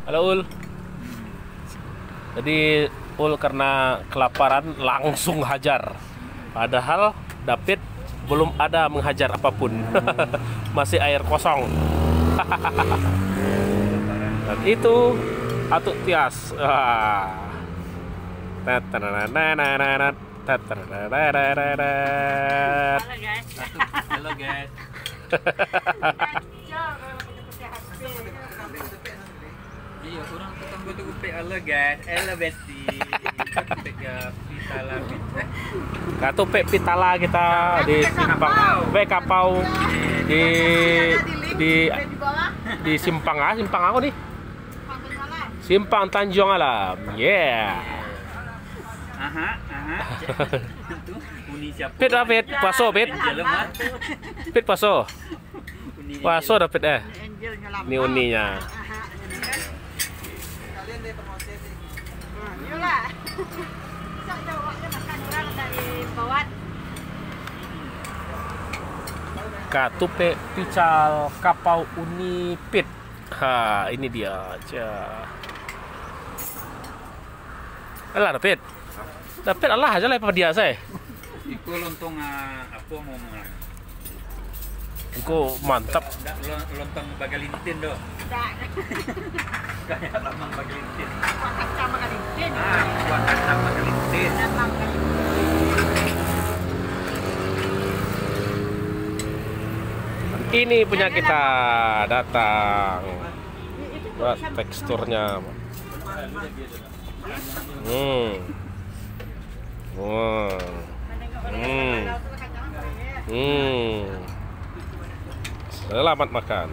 Halo Ul. Jadi Ul karena kelaparan langsung hajar. Padahal David belum ada menghajar apapun. Masih air kosong. Dan itu Atuk Tias. Halo guys. Iya, orang tukang goto-gope. Halo guys. Halo besti. Pitala. Katupe Pitala kita di Simpang Kapau di Simpang aku nih. Simpang Tanjung Alam. Yeah. Aha. Itu uni siapa? Pit David, paso Pit. Pit paso. Paso David Ini uninya. Kalian deh promosif nih. Yolah. Bisa jawabnya makan orang dari bawah. Katupe Pical Kapau Uni Pit. Ha, ini dia aja. Alah David. David Allah aja lah apa dia saya. Iku lontong apa ngomong? Iku mantap. Lontong bagalintin do. Tak. Kayak lamang bagalintin. Makan sama kali ini. Buat kacang bagalintin. Memang kali. Ini punya kita datang. Buat teksturnya. Selamat makan.